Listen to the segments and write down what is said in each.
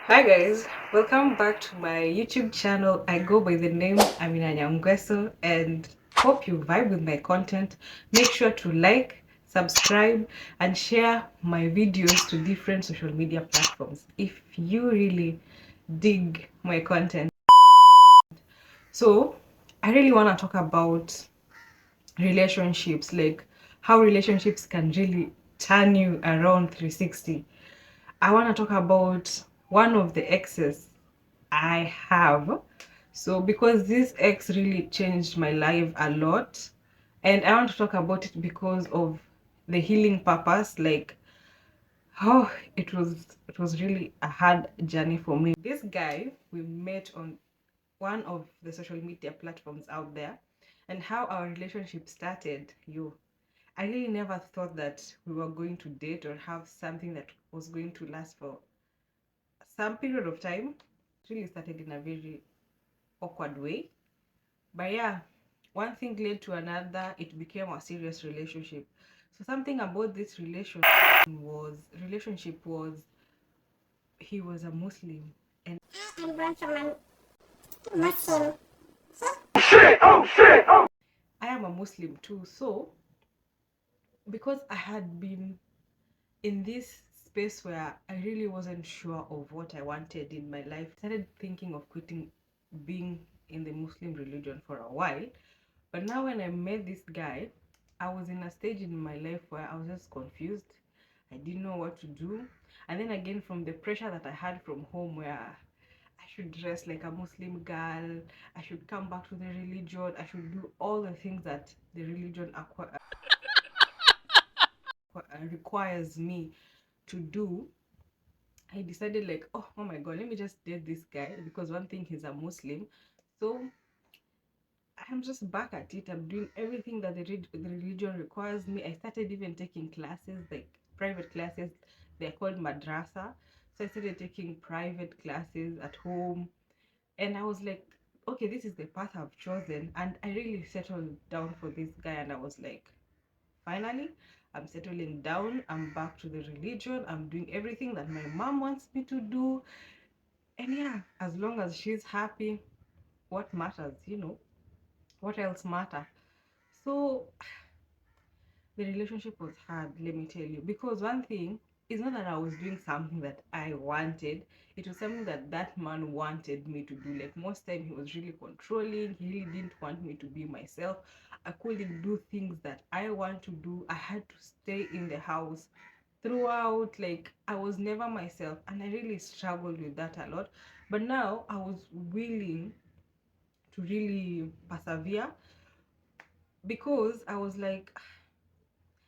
Hi guys, welcome back to my YouTube channel. I go by the name Amina Nyamgweso and hope you vibe with my content. Make sure to like, subscribe and share my videos to different social media platforms if you really dig my content. So, I really want to talk about relationships, like how relationships can really turn you around 360. I want to talk about one of the exes I have. So, because this ex really changed my life a lot, and I want to talk about it because of the healing purpose. Like, oh, it was really a hard journey for me. This guy we met on one of the social media platforms out there, and how our relationship started. I really never thought that we were going to date or have something that was going to last for some period of time. It really started in a very awkward way. But yeah, one thing led to another, it became a serious relationship. So something about this relationship was he was a Muslim and I'm from a Muslim. I am a Muslim too. So because I had been in this space where I really wasn't sure of what I wanted in my life, I started thinking of quitting being in the Muslim religion for a while. But now when I met this guy, I was in a stage in my life where I was just confused. I didn't know what to do. And then again, from the pressure that I had from home, where I should dress like a Muslim girl, I should come back to the religion, I should do all the things that the religion requires me to do. I decided like, oh my god, let me just date this guy because one thing, he's a Muslim. So I'm just back at it. I'm doing everything that the religion requires me. I started even taking classes, like private classes. They're called madrasa. So I started taking private classes at home. And I was like, okay, this is the path I've chosen. And I really settled down for this guy. And I was like, finally, I'm settling down. I'm back to the religion. I'm doing everything that my mom wants me to do. And yeah, as long as she's happy, what matters, what else matter? So the relationship was hard, let me tell you, because one thing is not that I was doing something that I wanted. It was something that that man wanted me to do. Like most time he was really controlling. He really didn't want me to be myself. I couldn't do things that I want to do. I had to stay in the house throughout. Like I was never myself, and I really struggled with that a lot. But now I was willing to really persevere because I was like,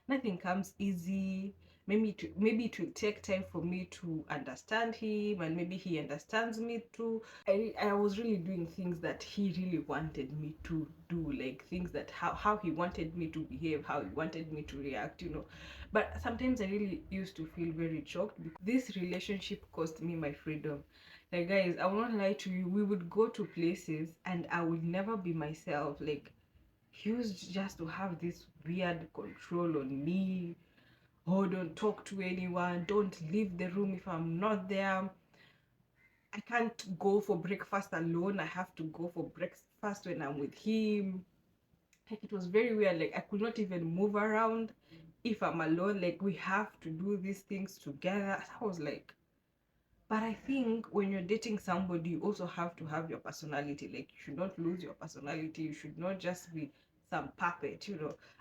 nothing comes easy. Maybe it will take time for me to understand him, and maybe he understands me too. I was really doing things that he really wanted me to do, like things that how he wanted me to behave, how he wanted me to react. But sometimes I really used to feel very choked because this relationship cost me my freedom. Like guys, I will not lie to you, we would go to places and I would never be myself. Like he used just to have this weird control on me. Oh, don't talk to anyone, don't leave the room if I'm not there. I can't go for breakfast alone, I have to go for breakfast when I'm with him. Like it was very weird. Like I could not even move around if I'm alone. Like we have to do these things together. I was like, but I think when you're dating somebody, you also have to have your personality. Like you should not lose your personality. You should not just be some puppet.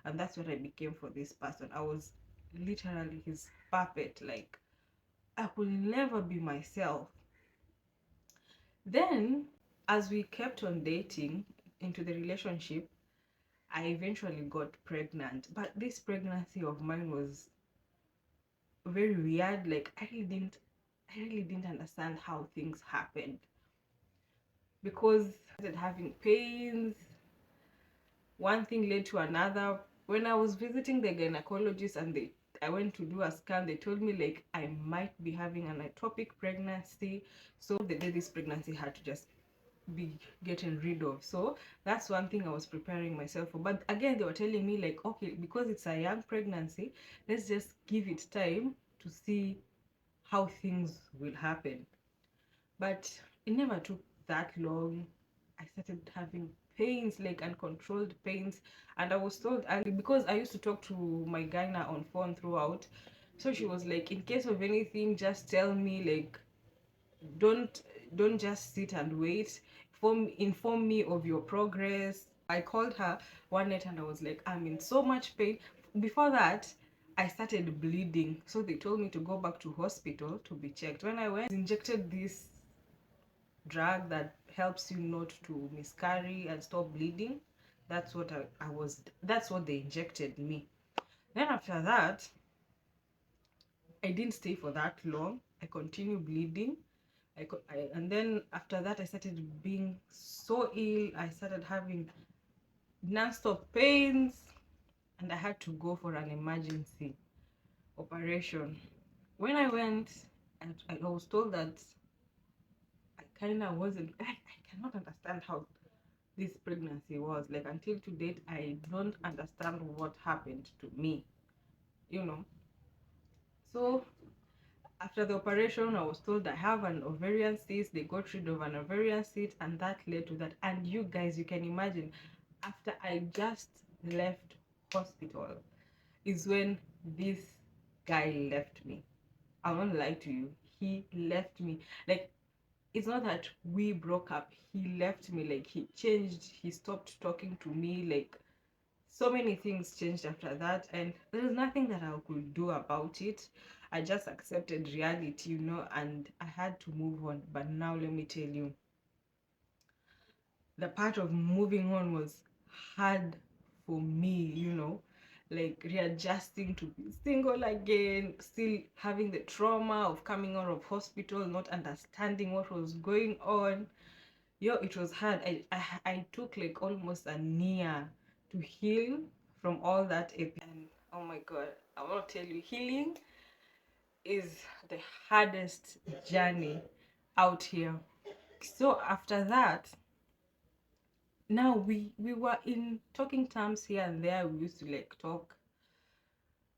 And that's what I became for this person. I was literally his puppet. Like I could never be myself. Then, as we kept on dating into the relationship, I eventually got pregnant. But this pregnancy of mine was very weird. Like I really didn't understand how things happened because I started having pains. One thing led to another. When I was visiting the gynecologist and I went to do a scan, they told me like I might be having an ectopic pregnancy. So the day this pregnancy had to just be getting rid of. So that's one thing I was preparing myself for. But again, they were telling me like, okay, because it's a young pregnancy, let's just give it time to see how things will happen. But it never took that long. I started having pains, like uncontrolled pains, and I was told early because I used to talk to my gyna on phone throughout. So she was like, in case of anything, just tell me, like, don't don't just sit and wait. Inform me of your progress. I called her one night and I was like, I'm in so much pain. Before that, I started bleeding, so they told me to go back to hospital to be checked. When I went, injected this drug that helps you not to miscarry and stop bleeding. That's what I was, that's what they injected me. Then after that, I didn't stay for that long. I continued bleeding. And then after that, I started being so ill. I started having non-stop pains, and I had to go for an emergency operation. When I went, I was told that I kind of wasn't. I cannot understand how this pregnancy was like. Until to date, I don't understand what happened to me. You know. So after the operation, I was told I have an ovarian cyst. They got rid of an ovarian cyst, and that led to that. And you guys, you can imagine, after I just left hospital, is when this guy left me. I won't lie to you. He left me. Like, it's not that we broke up. He left me. Like, he changed. He stopped talking to me. Like, so many things changed after that, and there's nothing that I could do about it. I just accepted reality, and I had to move on. But now let me tell you, the part of moving on was hard for me, like readjusting to be single again, still having the trauma of coming out of hospital, not understanding what was going on. It was hard. I took like almost a year to heal from all that. And oh my god, I want to tell you, healing is the hardest journey out here. So after that, now we were in talking terms here and there. We used to like talk,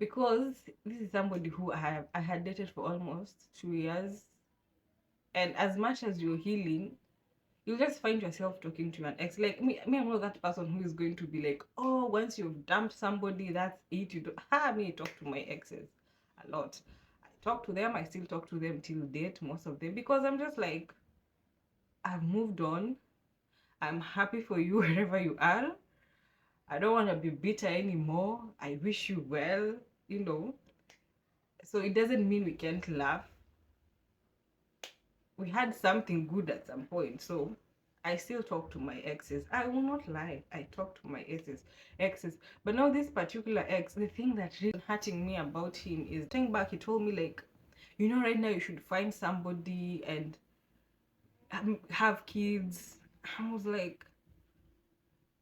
because this is somebody who I had dated for almost 2 years. And as much as you're healing, you just find yourself talking to an ex. Like me, I'm not that person who is going to be like, oh, once you've dumped somebody, that's it. You don't. Me talk to my exes a lot. I talk to them. I still talk to them till date, most of them, because I'm just like, I've moved on. I'm happy for you wherever you are. I don't want to be bitter anymore. I wish you well, you know. So it doesn't mean we can't laugh. We had something good at some point, so I still talk to my exes. I will not lie, I talk to my exes. But now this particular ex, the thing that really hurting me about him is, think back, he told me like, right now you should find somebody and have kids. I was like,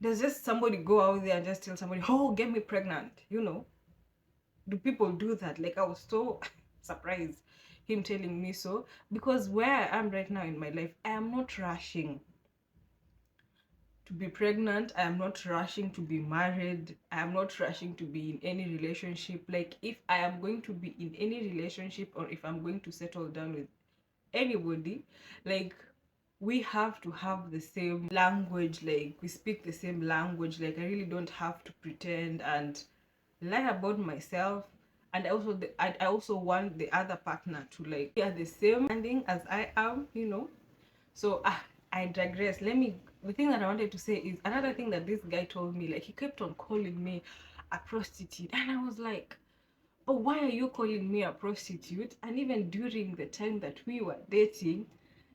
does just somebody go out there and just tell somebody, oh, get me pregnant? Do people do that? Like, I was so surprised him telling me so, because where I am right now in my life, I am not rushing to be pregnant. I am not rushing to be married. I am not rushing to be in any relationship. Like, if I am going to be in any relationship, or if I'm going to settle down with anybody, like, we have to have the same language. Like, we speak the same language. Like, I really don't have to pretend and lie about myself. And I also want the other partner to like be at the same standing as I am, so I digress. The thing that I wanted to say is another thing that this guy told me. Like, he kept on calling me a prostitute, and I was like, but why are you calling me a prostitute? And even during the time that we were dating,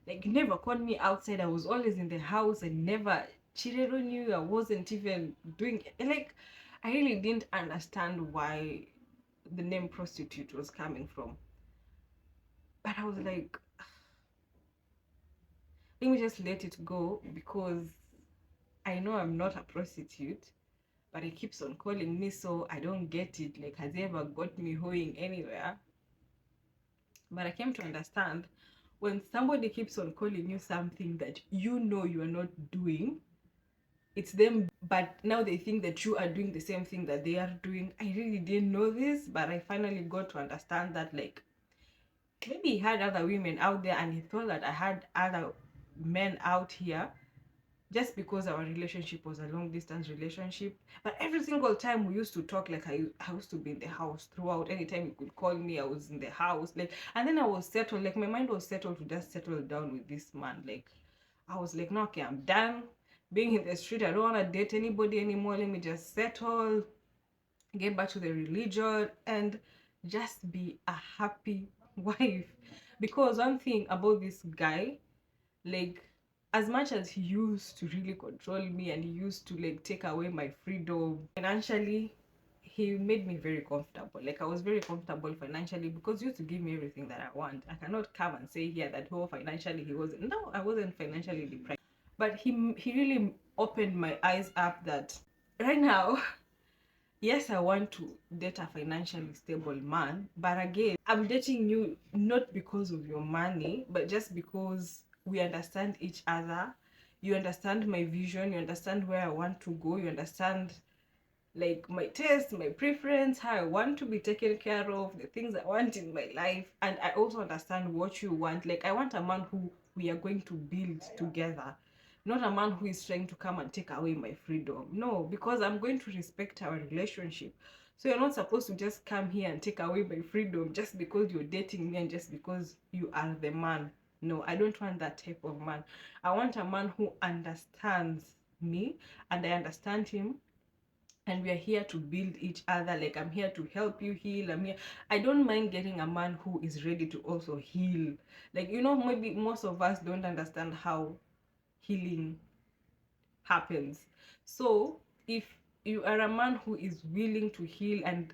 like, you never called me outside. I was always in the house. I never cheated on you. I wasn't even doing, like, I really didn't understand why the name prostitute was coming from. But I was like, let me just let it go, because I know I'm not a prostitute, but he keeps on calling me, so I don't get it. Like, has he ever got me hoeing anywhere? But I came to understand, when somebody keeps on calling you something that you are not doing, it's them, but now they think that you are doing the same thing that they are doing. I really didn't know this, but I finally got to understand that, like, maybe he had other women out there and he thought that I had other men out here just because our relationship was a long distance relationship. But every single time we used to talk, like I used to be in the house throughout. Anytime you could call me, I was in the house. Like, and then I was settled, like my mind was settled to just settle down with this man. Like, I was like, no, okay, I'm done being in the street. I don't want to date anybody anymore. Let me just settle, get back to the religion, and just be a happy wife. Because one thing about this guy, like, as much as he used to really control me and he used to like take away my freedom financially, he made me very comfortable. Like, I was very comfortable financially because he used to give me everything that I want. I cannot come and say here that, oh, financially he wasn't. No, I wasn't financially deprived, but he really opened my eyes up that right now, yes, I want to date a financially stable man, but again, I'm dating you not because of your money, but just because we understand each other. You understand my vision, you understand where I want to go, you understand like my taste, my preference, how I want to be taken care of, the things I want in my life, and I also understand what you want. Like, I want a man who we are going to build together, not a man who is trying to come and take away my freedom. No, because I'm going to respect our relationship. So you're not supposed to just come here and take away my freedom just because you're dating me and just because you are the man. No, I don't want that type of man. I want a man who understands me and I understand him, and we are here to build each other. Like, I'm here to help you heal. I'm here. I don't mind getting a man who is ready to also heal. Like, maybe most of us don't understand how healing happens. So if you are a man who is willing to heal and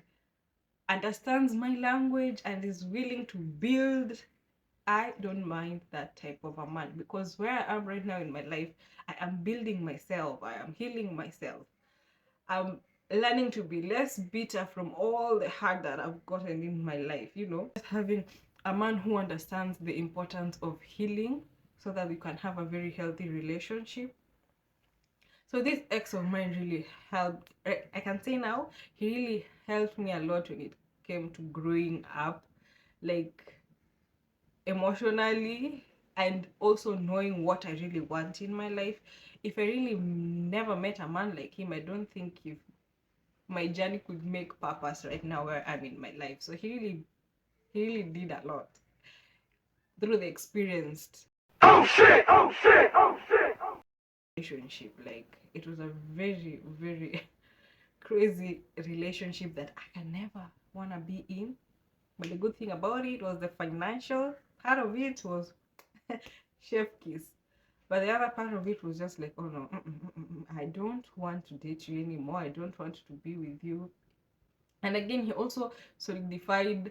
understands my language and is willing to build, I don't mind that type of a man, because where I am right now in my life, I am building myself, I am healing myself. I'm learning to be less bitter from all the hurt that I've gotten in my life, Just having a man who understands the importance of healing so that we can have a very healthy relationship. So this ex of mine really helped. I can say now, he really helped me a lot when it came to growing up, like emotionally, and also knowing what I really want in my life. If I really never met a man like him, I don't think if my journey could make purpose right now where I'm in my life. So he really did a lot through the experienced relationship. Like, it was a very, very crazy relationship that I can never wanna be in. But the good thing about it was the financial part of it was chef kiss. But the other part of it was just like, oh no, I don't want to date you anymore. I don't want to be with you. And again, he also solidified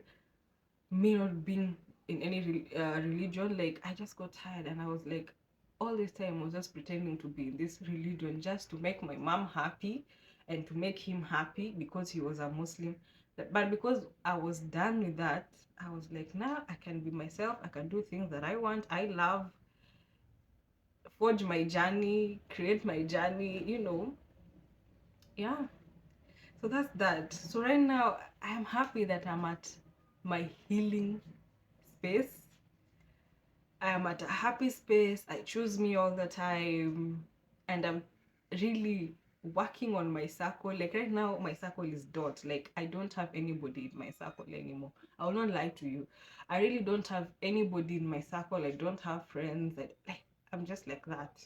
me not being in any religion. Like, I just got tired and I was like, all this time I was just pretending to be in this religion just to make my mom happy and to make him happy because he was a Muslim. But because I was done with that, I was like, now I can be myself, I can do things that I want, I love, forge my journey, create my journey. Yeah, so that's that. So right now I'm happy that I'm at my healing space. I am at a happy space. I choose me all the time. And I'm really working on my circle. Like, right now, my circle is dot. Like, I don't have anybody in my circle anymore. I will not lie to you. I really don't have anybody in my circle. I don't have friends. I'm just like that.